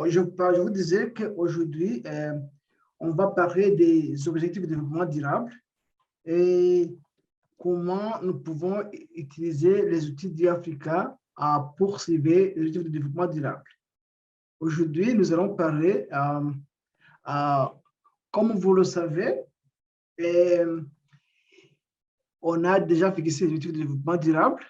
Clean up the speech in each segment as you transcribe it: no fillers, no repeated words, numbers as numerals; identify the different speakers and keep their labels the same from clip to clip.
Speaker 1: je vous disais qu'aujourd'hui, on va parler des objectifs de développement durable et comment nous pouvons utiliser les outils d'Africa à poursuivre les objectifs de développement durable. Aujourd'hui, nous allons parler, comme vous le savez, on a déjà fixé les objectifs de développement durable,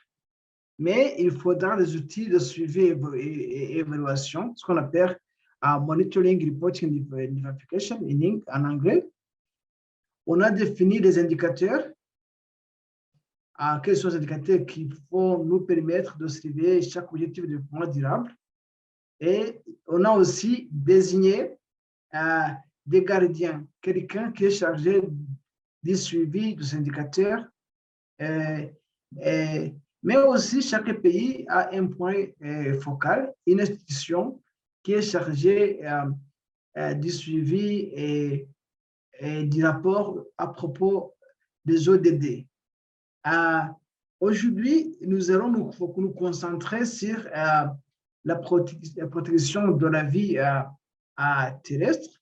Speaker 1: mais il faudra des outils de suivi et évaluation, ce qu'on appelle monitoring, reporting, and verification en anglais. On a défini des indicateurs, quels sont les indicateurs qui vont nous permettre de suivre chaque objectif de développement durable. Et on a aussi désigné des gardiens, quelqu'un qui est chargé du suivi de ces indicateurs. Mais aussi, chaque pays a un point focal, une institution qui est chargée du suivi et du rapport à propos des ODD. Aujourd'hui, nous allons nous concentrer sur la protection de la vie terrestre.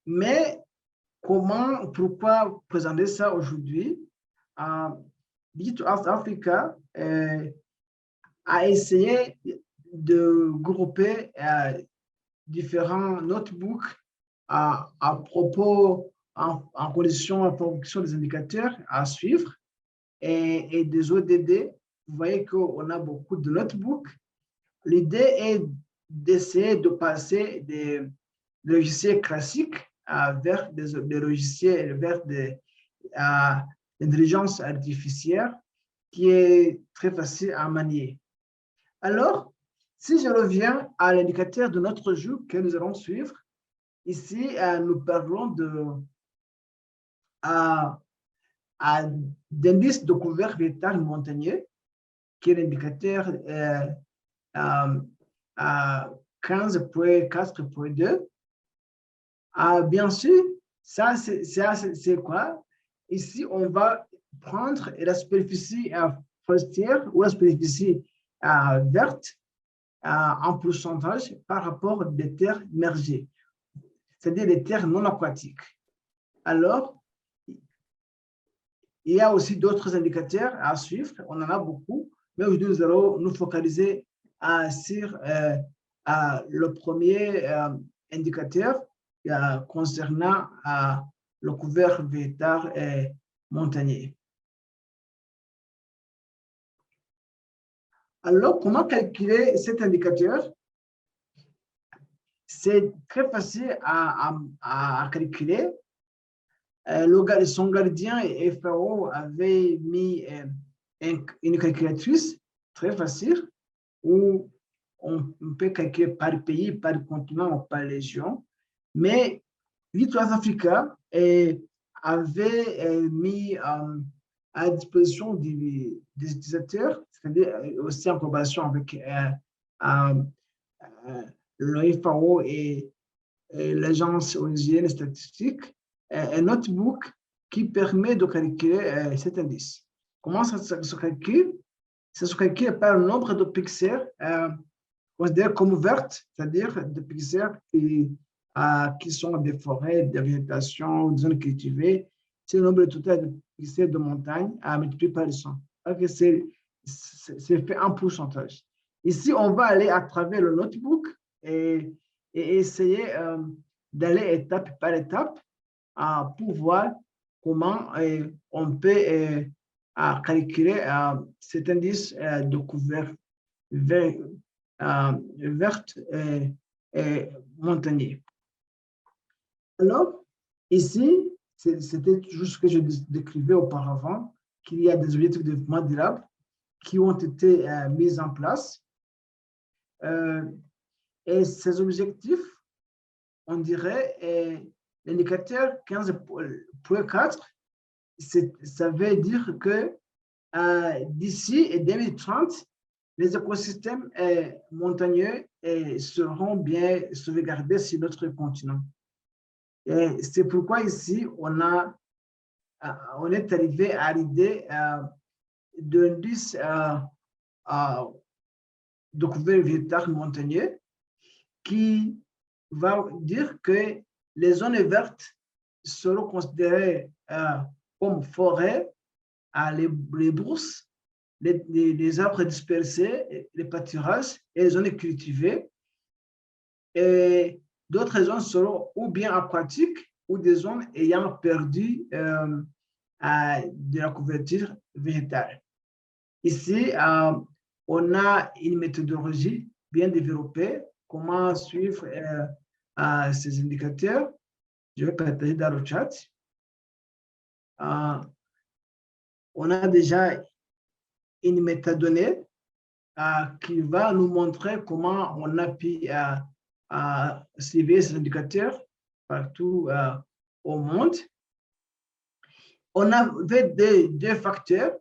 Speaker 1: Mais pourquoi présenter ça aujourd'hui? Digital Africa a essayé de grouper différents notebooks en fonction des indicateurs à suivre et des ODD. Vous voyez qu'on a beaucoup de notebooks. L'idée est d'essayer de passer des logiciels classiques vers des logiciels, vers l'intelligence artificielle qui est très facile à manier. Alors, si je reviens à l'indicateur de notre jour que nous allons suivre, ici, nous parlons d'indice de couvert végétal montagnier, qui est l'indicateur 15.4.2. Bien sûr, ça, c'est quoi? Ici, on va prendre la superficie forestière ou la superficie verte en pourcentage par rapport des terres immergées, c'est-à-dire des terres non aquatiques. Alors, il y a aussi d'autres indicateurs à suivre, on en a beaucoup, mais aujourd'hui, nous allons nous focaliser sur le premier indicateur concernant le couvert végétal montagnier. Alors, comment calculer cet indicateur? C'est très facile à calculer. Son gardien FAO avait mis une calculatrice très facile où on peut calculer par pays, par continent ou par région. Mais Digital Africa avait mis à disposition des utilisateurs, c'est-à-dire aussi en collaboration avec le FAO et l'Agence onusienne statistique, un notebook qui permet de calculer cet indice. Comment ça se calcule? Ça se calcule par le nombre de pixels considérés comme vertes, c'est-à-dire des pixels qui sont des forêts, des végétations, des zones cultivées. C'est le nombre total de pixels de montagne à multiplier par le 100. C'est fait en pourcentage. Ici, on va aller à travers le notebook et essayer d'aller étape par étape pour voir comment on peut calculer cet indice de couvert verte et montagnier. Alors, ici, c'était juste ce que je décrivais auparavant, qu'il y a des objectifs de développement durable qui ont été mis en place. Et ces objectifs, on dirait, l'indicateur 15.4, ça veut dire que d'ici 2030, les écosystèmes montagneux seront bien sauvegardés sur notre continent. Et c'est pourquoi ici, on est arrivé à l'idée d'indice découverte végétale montagneux qui va dire que les zones vertes seront considérées comme forêts, les brousses, les arbres dispersés, les pâturages et les zones cultivées. Et d'autres zones seront ou bien aquatiques ou des zones ayant perdu de la couverture végétale. Ici, on a une méthodologie bien développée, comment suivre ces indicateurs. Je vais partager dans le chat. On a déjà une métadonnée qui va nous montrer comment on a pu suivre ces indicateurs partout au monde. On avait deux facteurs.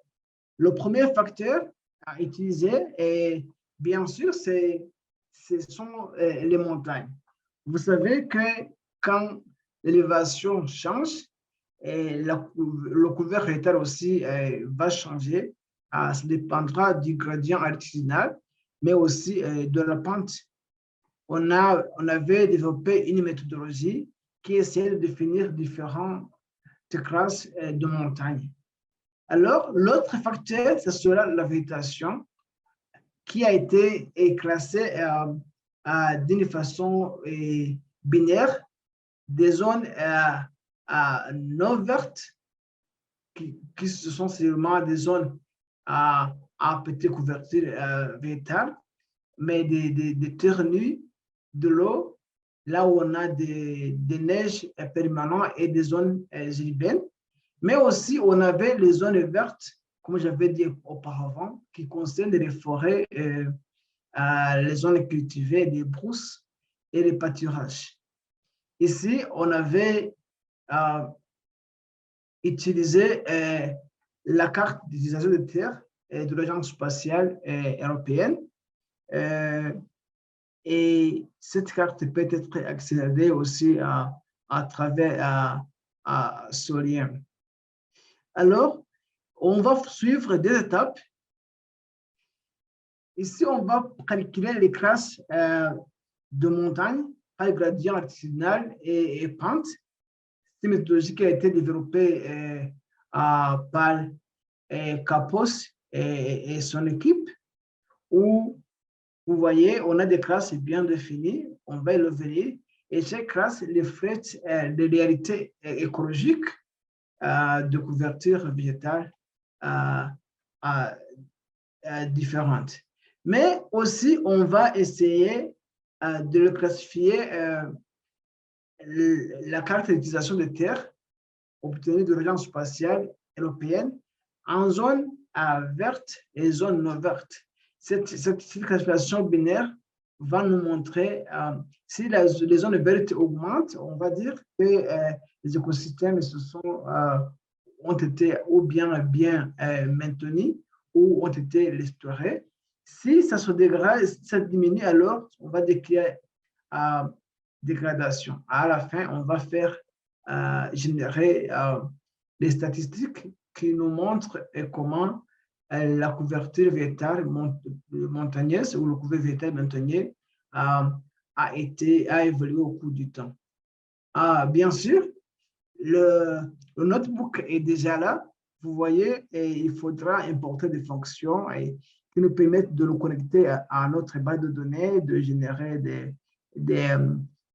Speaker 1: Le premier facteur à utiliser, et bien sûr, ce sont les montagnes. Vous savez que quand l'élévation change, et le couvert végétal aussi va changer. Ça dépendra du gradient altitudinal, mais aussi de la pente. On avait développé une méthodologie qui essayait de définir différentes classes de montagnes. Alors, l'autre facteur, ce sera la végétation qui a été classée d'une façon binaire, des zones non vertes qui sont seulement des zones à petite couverture végétale, mais des terres nues, de l'eau, là où on a des neiges permanentes et des zones urbaines. Mais aussi, on avait les zones vertes, comme j'avais dit auparavant, qui concernent les forêts, les zones cultivées, les brousses et les pâturages. Ici, on avait utilisé la carte d'utilisation de terre de l'Agence spatiale européenne. Et cette carte peut être accédée aussi à travers ce lien. Alors, on va suivre des étapes. Ici, on va calculer les classes de montagne par gradient altitudinal et pente. Cette méthodologie qui a été développée par Capos et son équipe, où vous voyez, on a des classes bien définies, on va le venir, et chaque classe reflète des réalités écologiques de couverture végétale différentes. Mais aussi, on va essayer de le classifier, la carte d'utilisation des terres obtenue de l'Agence spatiale européenne en zone verte et zone non verte. Cette classification binaire va nous montrer si les zones vertes augmentent, on va dire que les écosystèmes ont été ou bien maintenus ou ont été restaurés. Si ça se dégrade, si ça diminue, alors on va déclarer dégradation. À la fin, on va faire générer les statistiques qui nous montrent comment la couverture végétale montagneuse ou le couvert végétal montagneux a évolué au cours du temps. Bien sûr, le notebook est déjà là. Vous voyez, et il faudra importer des fonctions qui nous permettent de nous connecter à notre base de données, de générer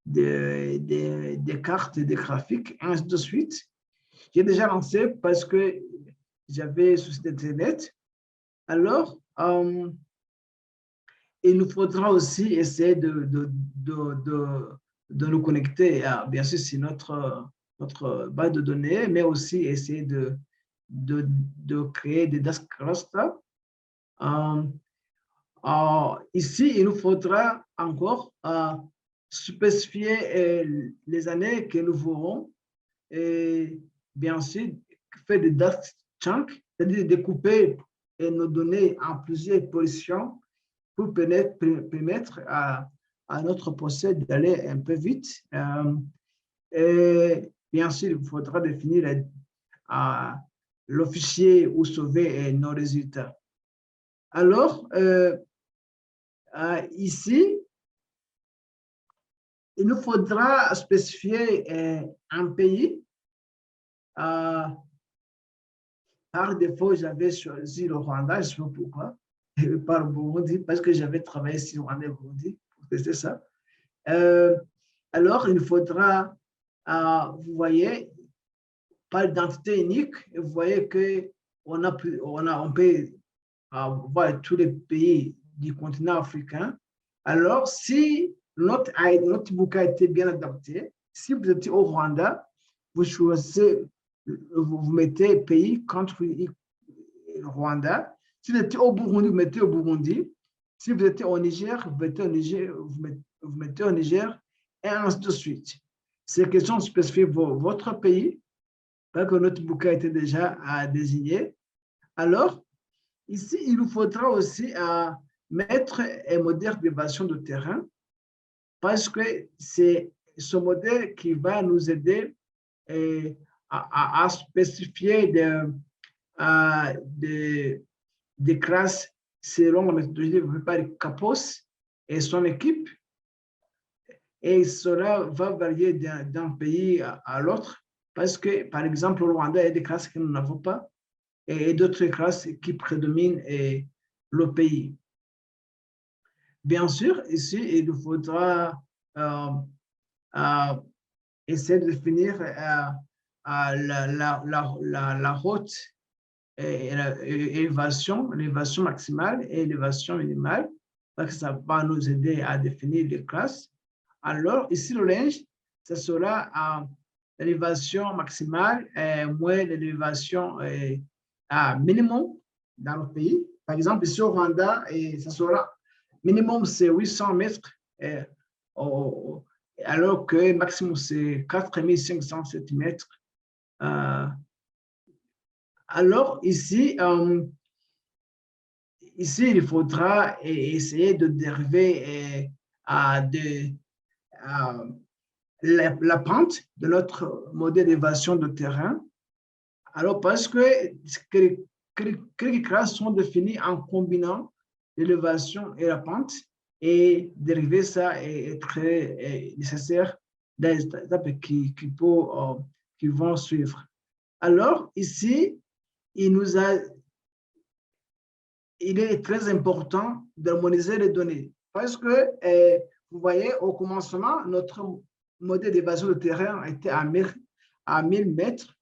Speaker 1: des cartes, des graphiques, ainsi de suite. J'ai déjà lancé parce que j'avais ce site Internet. Alors, il nous faudra aussi essayer de nous connecter, bien sûr, sur notre base de données, mais aussi essayer de créer des desk clusters. Ici, il nous faudra encore spécifier les années que nous verrons et bien sûr faire des desk chunks, c'est-à-dire découper nos données en plusieurs positions pour permettre à notre procès d'aller un peu vite. Et bien sûr, il faudra définir le fichier où sauver nos résultats. Alors, ici, il nous faudra spécifier un pays. Par défaut, j'avais choisi le Rwanda, je ne sais pas pourquoi, et pas le Burundi, parce que j'avais travaillé sur Rwanda et Burundi pour tester ça. Alors, il faudra, vous voyez, pas d'identité unique, et vous voyez qu'on peut voir tous les pays du continent africain. Alors, si notre book a été bien adapté, si vous êtes au Rwanda, vous choisissez, vous mettez pays contre le Rwanda. Si vous êtes au Burundi, vous mettez au Burundi. Si vous êtes au Niger, vous mettez au Niger, vous mettez au Niger, et ainsi de suite. Ces questions spécifient votre pays, parce que notre book a été déjà désigné. Alors, ici, il nous faudra aussi mettre un modèle d'évaluation de terrain, parce que c'est ce modèle qui va nous aider à spécifier des classes selon la méthodologie développée par Kapos et son équipe. Et cela va varier d'un pays à l'autre, parce que, par exemple, au Rwanda, il y a des classes que nous n'avons pas et d'autres classes qui prédominent le pays. Bien sûr, ici, il nous faudra essayer de définir la route et l'élévation maximale et l'élévation minimale, parce que ça va nous aider à définir les classes. Alors, ici, le range, ce sera l'élévation maximale moins l'élévation minimum dans le pays. Par exemple, ici au Rwanda, ce sera minimum, c'est 800 mètres, alors que maximum, c'est 4507 mètres. Alors, ici, il faudra essayer de dériver la pente de notre modèle d'élévation de terrain. Alors, parce que quelques classes sont définies en combinant l'élévation et la pente, et dériver ça est très nécessaire dans les étapes qui vont suivre. Alors, ici, il est très important d'harmoniser les données, parce que, vous voyez, au commencement, notre modèle d'évasion de terrain était à 1000 mètres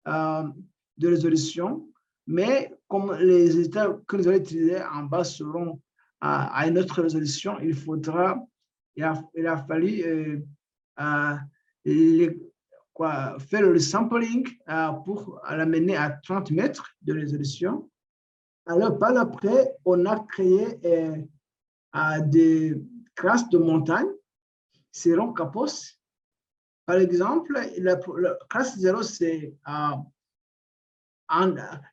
Speaker 1: de résolution, mais comme les résultats que nous allons utiliser en bas seront à une autre résolution, il a fallu faire le sampling pour l'amener à 30 mètres de résolution. Alors, par après, on a créé des classes de montagne selon Kapos. Par exemple, la classe 0, c'est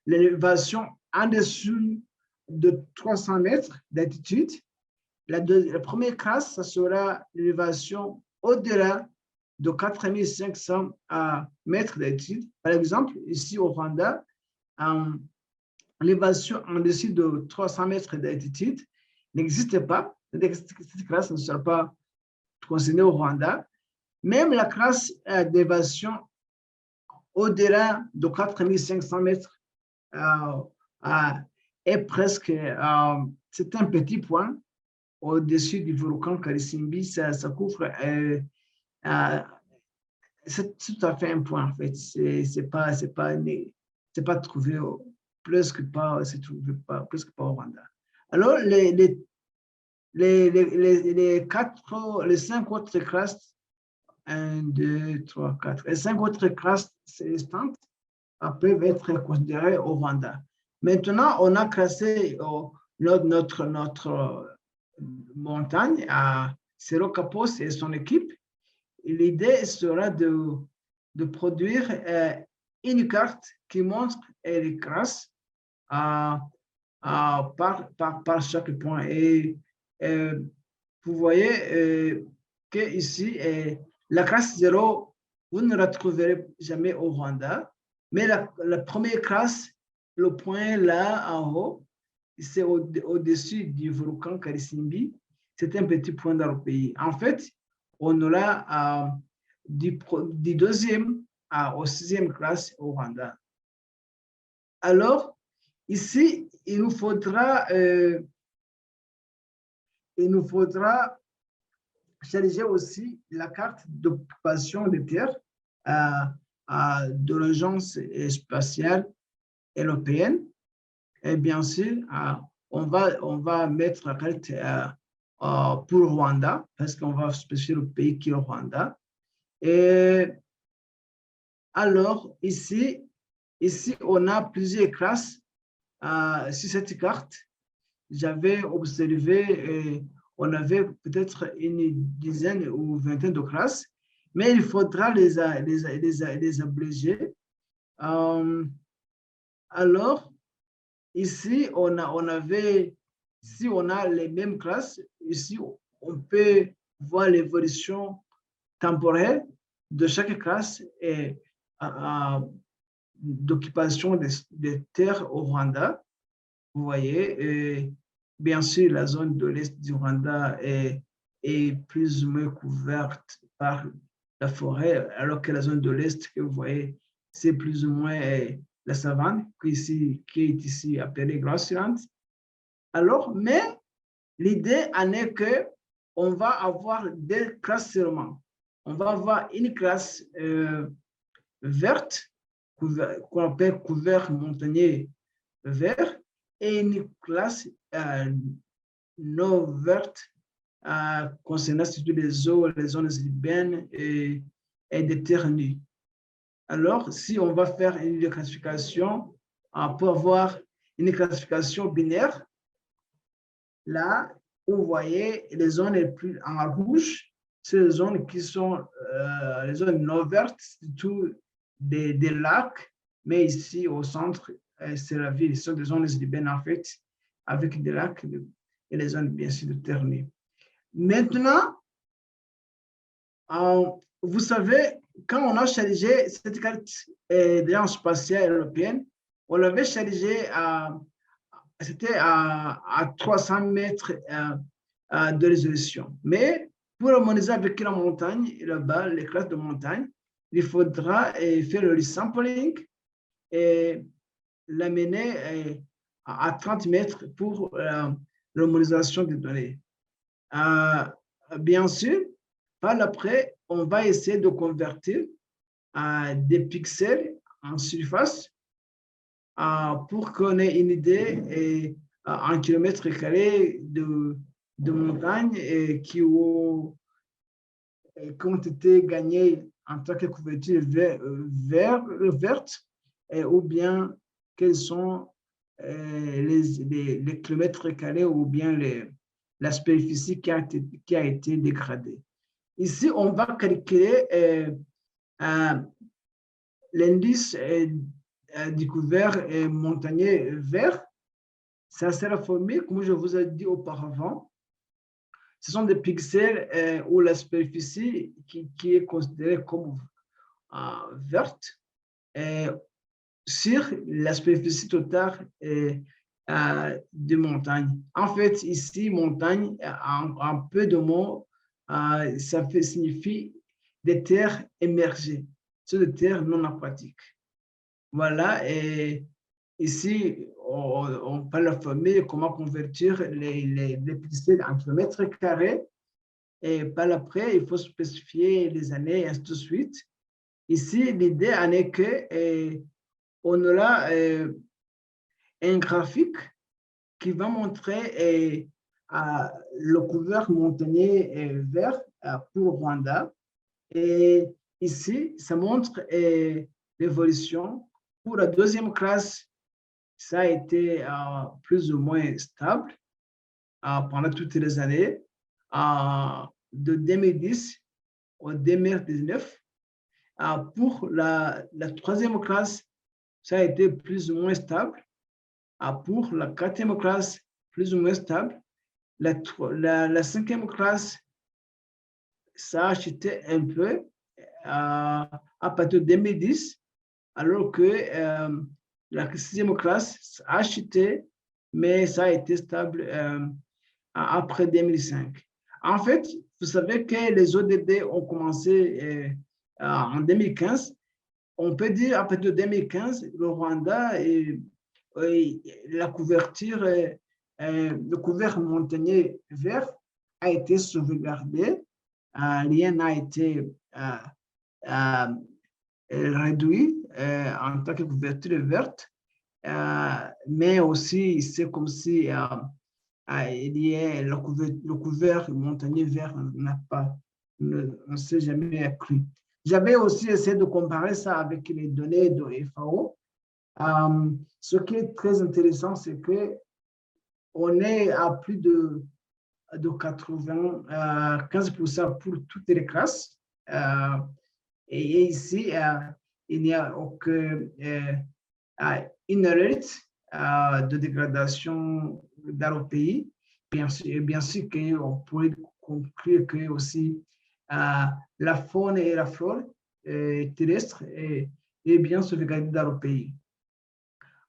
Speaker 1: l'élévation en dessous de 300 mètres d'altitude. La première classe, ça sera l'élévation au-delà de 4500 mètres d'altitude. Par exemple, ici au Rwanda, l'élévation en dessous de 300 mètres d'altitude n'existe pas. Cette classe ne sera pas considérée au Rwanda. Même la classe d'élévation au-delà de 4500 mètres est presque, c'est un petit point au-dessus du volcan Karisimbi, ça couvre, c'est tout à fait un point en fait, c'est pas trouvé presque pas, c'est trouvé pas, presque pas au Rwanda. Alors, les 5 autres classes, 1, 2, 3, 4. Les 5 autres classes restantes peuvent être considérées au Rwanda. Maintenant, on a classé notre montagne à Cerro Kapos et son équipe. L'idée sera de produire une carte qui montre les classes par chaque point. Et vous voyez que ici, la classe 0, vous ne la trouverez jamais au Rwanda, mais la première classe, le point là en haut, c'est au-dessus du volcan Karisimbi. C'est un petit point dans le pays. En fait, on est là du deuxième au sixième classe au Rwanda. Alors, ici, il nous faudra charger aussi la carte d'occupation des terres de l'Agence spatiale européenne. Et bien sûr, on va mettre la carte pour le Rwanda, parce qu'on va spécifier le pays qui est le Rwanda. Et alors, ici, on a plusieurs classes sur cette carte. J'avais observé, on avait peut-être une dizaine ou vingtaine de classes, mais il faudra les abréger. Alors, ici, on avait, si on a les mêmes classes, ici, on peut voir l'évolution temporelle de chaque classe et d'occupation des terres au Rwanda. Vous voyez, et bien sûr, la zone de l'Est du Rwanda est plus ou moins couverte par la forêt, alors que la zone de l'Est que vous voyez, c'est plus ou moins la savane qui est ici appelée Grassland. Alors, mais l'idée en est que on va avoir deux classes seulement. On va avoir une classe verte, qu'on appelle couvert montagneux vert, et une classe non verte concernant surtout les eaux, les zones urbaines et des terres nues. Alors, si on va faire une classification pour avoir une classification binaire, là, vous voyez les zones les plus en rouge, c'est les zones qui sont les zones non vertes, surtout des lacs, mais ici au centre, c'est la ville. Ce sont des zones urbaines en fait, avec des lacs et les zones bien sûr de terre nue. Maintenant, vous savez, quand on a chargé cette carte d'agence spatiale européenne, on l'avait chargée c'était à 300 mètres de résolution. Mais pour harmoniser avec la montagne, là-bas, les classes de montagne, il faudra faire le resampling et l'amener à 30 mètres pour l'harmonisation des données. Bien sûr, par après, on va essayer de convertir des pixels en surface pour qu'on ait une idée en kilomètres carrés de montagnes qui ont été gagnées en tant que couverture verte, ou bien quels sont les kilomètres carrés ou bien la superficie qui a été dégradée. Ici, on va calculer l'indice du couvert montagneux vert. Ça sera formé, comme je vous ai dit auparavant. Ce sont des pixels où la superficie qui est considérée comme verte sur la superficie totale de montagne. En fait, ici, montagne, en peu de mots, ça signifie des terres émergées, c'est des terres non aquatiques. Voilà, et ici, on peut la former, comment convertir les pixels en kilomètres carrés. Et par après, il faut spécifier les années, et ainsi de suite. Ici, l'idée en est que on aura un graphique qui va montrer le couvert montagneux vert pour Rwanda. Et ici, ça montre l'évolution. Pour la deuxième classe, ça a été plus ou moins stable pendant toutes les années, de 2010 au 2019. Pour la troisième classe, ça a été plus ou moins stable. Pour la quatrième classe, plus ou moins stable. La cinquième classe, ça a chuté un peu à partir de 2010, alors que la sixième classe a chuté mais ça a été stable après 2005. En fait, vous savez que les ODD ont commencé en 2015. On peut dire, à partir de 2015, le Rwanda et la couverture, le couvert montagneux vert a été sauvegardé. Rien n'a été euh, réduit en tant que couverture verte, mais aussi c'est comme si il y a le couvert montagneux vert n'a pas, ne s'est jamais accru. J'avais aussi essayé de comparer ça avec les données de FAO. Ce qui est très intéressant, c'est que on est à plus de 95% pour toutes les classes. Et ici, il n'y a aucune une alerte de dégradation dans le pays. Bien sûr qu'on pourrait conclure que aussi la faune et la flore terrestre est bien sauvegardée dans le pays.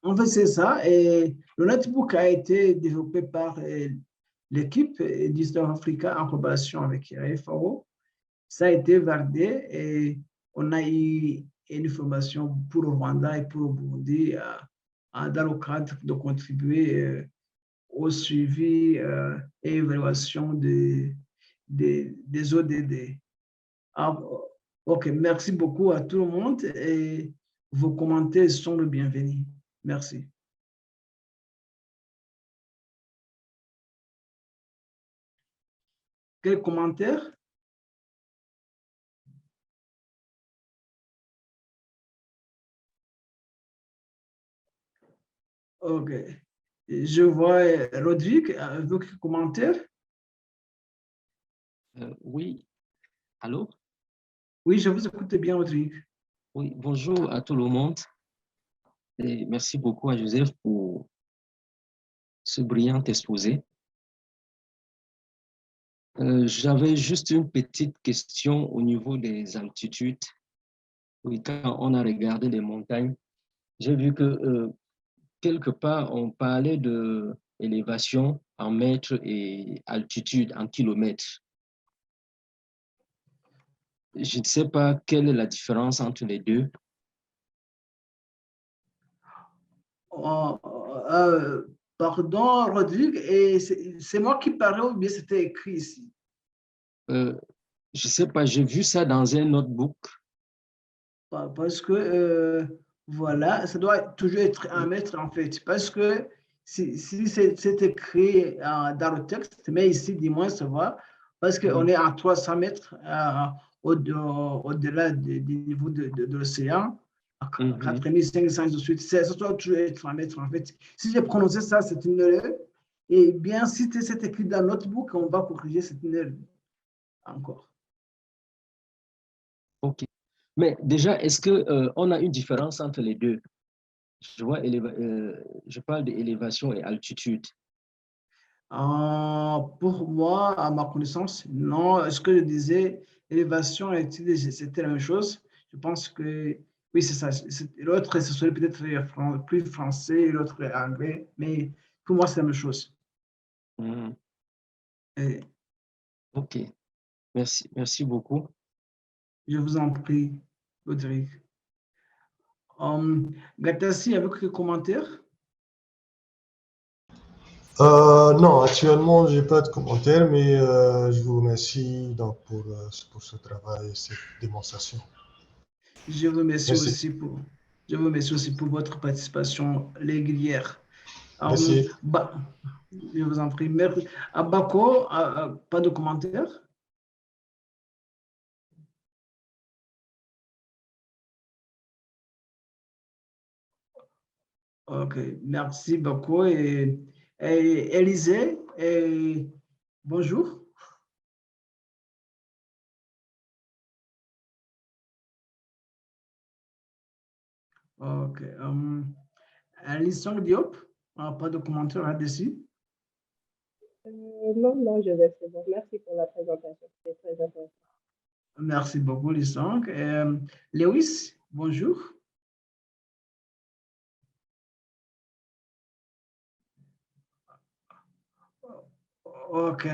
Speaker 1: En fait, c'est ça. Et le netbook a été développé par l'équipe d'Histoire Africa en collaboration avec FAO. Ça a été validé et on a eu une formation pour le Rwanda et pour le Burundi dans le cadre de contribuer au suivi et évaluation des ODD. Ah, ok, merci beaucoup à tout le monde et vos commentaires sont le bienvenu. Merci. Quel commentaire? Ok. Je vois Rodrigue avec un commentaire.
Speaker 2: Oui, allô?
Speaker 1: Oui, je vous écoute bien, Rodrigue.
Speaker 2: Oui, bonjour à tout le monde et merci beaucoup à Joseph pour ce brillant exposé. J'avais juste une petite question au niveau des altitudes. Oui, quand on a regardé les montagnes, j'ai vu que quelque part, on parlait de élévation en mètres et altitude en kilomètres. Je ne sais pas quelle est la différence entre les deux.
Speaker 1: Pardon, Rodrigue, et c'est moi qui parlais ou bien c'était écrit ici?
Speaker 2: Je ne sais pas, j'ai vu ça dans un notebook.
Speaker 1: Parce que, voilà, ça doit toujours être un mètre en fait. Parce que si c'est écrit dans le texte, mais ici, dis-moi, ça va. Parce qu'on est à 300 mètres au-delà du niveau de l'océan, à 4500 de suite. Ça doit toujours être un mètre en fait. Si j'ai prononcé ça, c'est une erreur. Et bien, si c'est écrit dans le notebook, on va corriger cette erreur encore.
Speaker 2: OK. Mais déjà, est-ce qu'on a une différence entre les deux? Je parle d'élévation et altitude.
Speaker 1: Pour moi, à ma connaissance, non. Ce que je disais, élévation et études, c'était la même chose. Je pense que oui, c'est ça. L'autre, ce serait peut-être plus français, l'autre anglais, mais pour moi, c'est la même chose. Et
Speaker 2: OK. Merci beaucoup.
Speaker 1: je vous en prie, Audrey. Gatassi, avec quelques commentaires?
Speaker 3: Non, actuellement, je n'ai pas de commentaires, mais je vous remercie donc, pour ce travail et cette démonstration.
Speaker 1: Je vous remercie
Speaker 3: Merci.
Speaker 1: aussi je vous remercie aussi pour votre participation régulière.
Speaker 3: Merci.
Speaker 1: Je vous en prie. Merci. Abako, pas de commentaires? Ok, merci beaucoup. Et Élisée, bonjour. Ok. Alison Diop, pas de commentaires là-dessus?
Speaker 4: Non, je vais c'est bon. Merci pour la présentation. C'était très intéressant.
Speaker 1: Merci beaucoup, Alison. Lewis, bonjour. OK.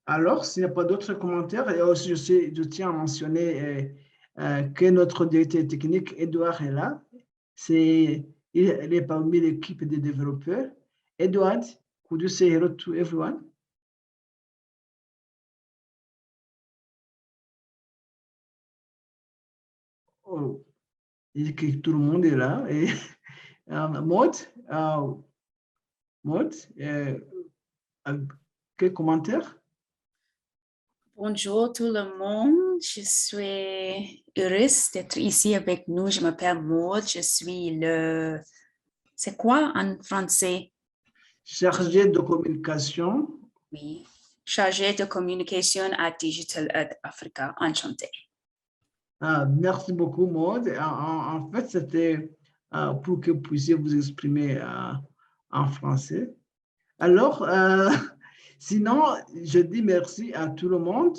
Speaker 1: Alors, s'il n'y a pas d'autres commentaires, et aussi, je tiens à mentionner que notre directeur technique, Edouard, est là. Il est parmi l'équipe des développeurs. Edouard, could you say hello to everyone? Oh, il dit que tout le monde est là. Et Maud, Maud, quel commentaire?
Speaker 5: Bonjour tout le monde, je suis heureuse d'être ici avec nous. Je m'appelle Maud, je suis le... C'est quoi en français?
Speaker 1: Chargé de communication.
Speaker 5: Oui, chargé de communication à Digital Earth Africa. Enchanté.
Speaker 1: Merci beaucoup, Maud. En fait, c'était pour que vous puissiez vous exprimer en français. Alors, sinon, je dis merci à tout le monde.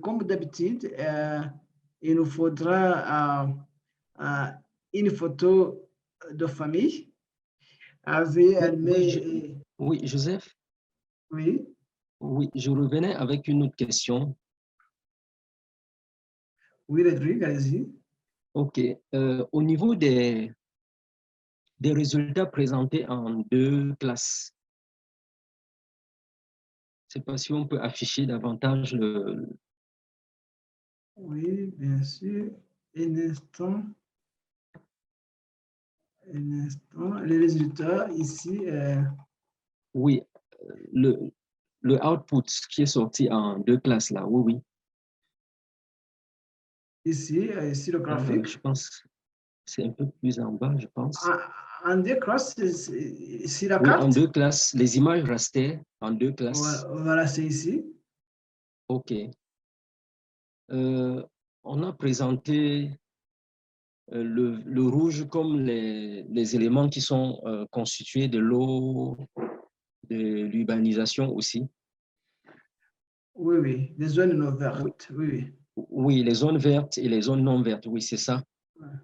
Speaker 1: Comme d'habitude, il nous faudra une photo de famille avec
Speaker 2: Oui, Joseph,
Speaker 1: oui,
Speaker 2: oui, je revenais avec une autre question.
Speaker 1: oui, Rodrigue, allez-y.
Speaker 2: OK. Au niveau des résultats présentés en 2 classes, je ne sais pas si on peut afficher davantage le...
Speaker 1: Oui, bien sûr. Un instant. Un instant. Les résultats ici.
Speaker 2: Oui, le output qui est sorti en 2 classes là, oui, oui.
Speaker 1: Ici le graphique.
Speaker 2: Je pense que c'est un peu plus en bas, je pense.
Speaker 1: En 2 classes, ici la
Speaker 2: Oui,
Speaker 1: carte.
Speaker 2: en 2 classes, les images restaient en 2 classes.
Speaker 1: Voilà, c'est ici.
Speaker 2: OK. On a présenté le rouge comme les éléments qui sont constitués de l'eau, de l'urbanisation aussi.
Speaker 1: Oui, oui, des zones non vertes. Oui, oui.
Speaker 2: Oui, les zones vertes et les zones non vertes, oui, c'est ça.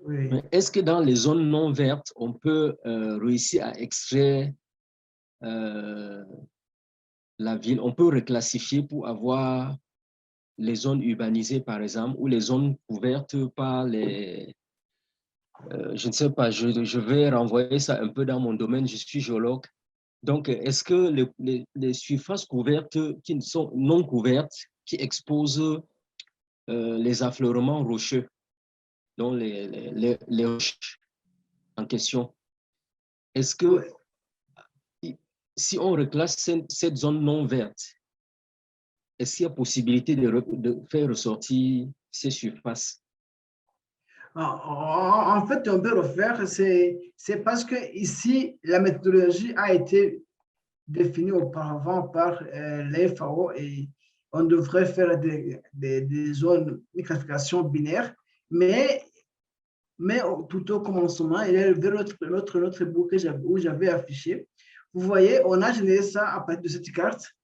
Speaker 1: Oui.
Speaker 2: Mais est-ce que dans les zones non vertes, on peut réussir à extraire la ville? On peut reclassifier pour avoir les zones urbanisées, par exemple, ou les zones couvertes par les... je ne sais pas, je vais renvoyer ça un peu dans mon domaine, je suis géologue. Donc, est-ce que les surfaces couvertes qui ne sont non couvertes, qui exposent les affleurements rocheux, donc les roches en question, est-ce que si on reclasse cette zone non verte, est-ce qu'il y a possibilité de faire ressortir ces surfaces?
Speaker 1: En fait, on peut refaire, c'est parce que ici, la méthodologie a été définie auparavant par les FAO et on devrait faire des zones de classification binaire, mais tout au commencement, il y a notre book où j'avais affiché. Vous voyez, on a généré ça à partir de cette carte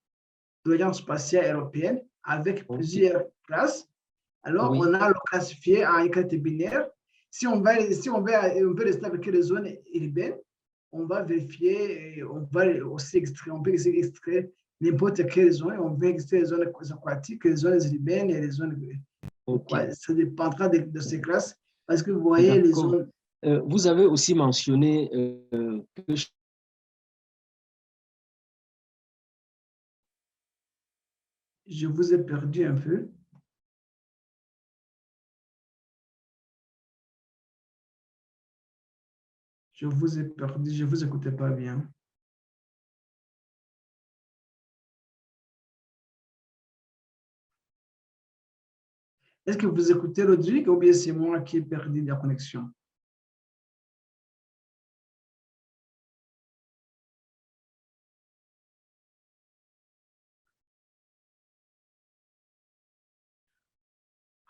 Speaker 1: de l'Agence spatiale européenne avec plusieurs classes. Alors,
Speaker 2: Oui.
Speaker 1: on a le classifié en une carte binaire. Si on veut rester avec les zones urbaines, on va vérifier, on va aussi extraire, on peut extraire n'importe quelle zone, on veut extraire les zones aquatiques, les zones urbaines et les zones...
Speaker 2: Okay.
Speaker 1: Ça dépendra de ces classes, parce que vous voyez les zones...
Speaker 2: Vous avez aussi mentionné que
Speaker 1: Je vous ai perdu un peu. Je vous ai perdu, je ne vous écoutais pas bien. Est-ce que vous écoutez Rodrigue ou bien c'est moi qui ai perdu la connexion?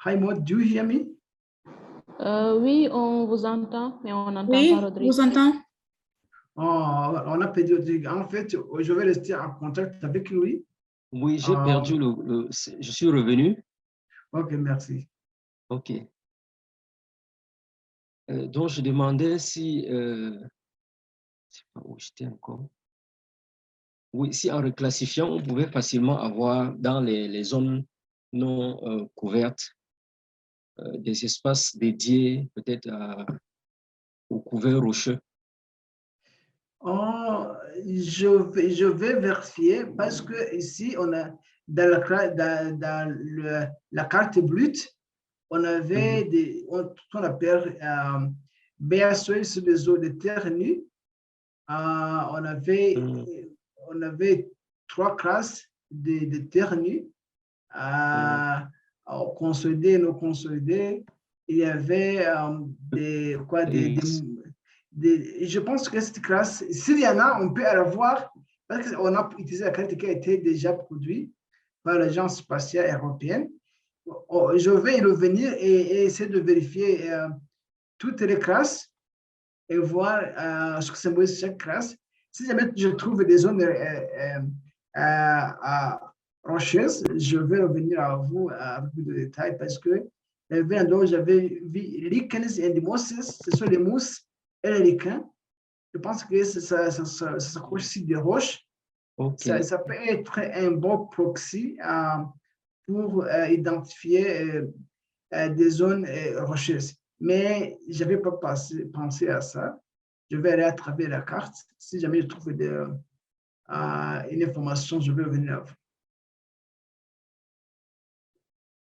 Speaker 1: Hi Maud, do you hear me?
Speaker 6: Oui, on vous entend, mais on n'entend
Speaker 5: Oui,
Speaker 6: pas Rodrigue.
Speaker 5: vous entend?
Speaker 1: Oh, on a perdu Rodrigue. En fait, je vais rester en contact avec lui.
Speaker 2: oui, j'ai perdu je suis revenu.
Speaker 1: Ok, merci.
Speaker 2: OK. Donc, je demandais si... je ne sais pas où j'étais encore. oui, si en reclassifiant, on pouvait facilement avoir dans les zones non couvertes des espaces dédiés peut-être aux couverts rocheux.
Speaker 1: Oh, je vais vérifier parce que ici, on a dans la carte brute, on avait ce qu'on appelle BSE sur les eaux de terre nue. On avait 3 classes de terre nue, consolidées et non consolidées. Il y avait je pense que cette classe, s'il y en a, on peut la voir parce qu'on a utilisé la carte qui a été déjà produite par l'Agence spatiale européenne. Je vais y revenir et essayer de vérifier toutes les classes et voir ce que symbolise chaque classe. Si jamais je trouve des zones rocheuses, je vais revenir à vous avec plus de détails parce que les vins dont j'avais vu lichens et mosses, ce sont les mousses et les lichens. Je pense que ça s'accroche sur des roches.
Speaker 2: Okay.
Speaker 1: Ça peut être un bon proxy pour identifier des zones rocheuses. Mais je n'avais pas pensé à ça. Je vais aller à travers la carte. Si jamais je trouve une information, je vais revenir à vous.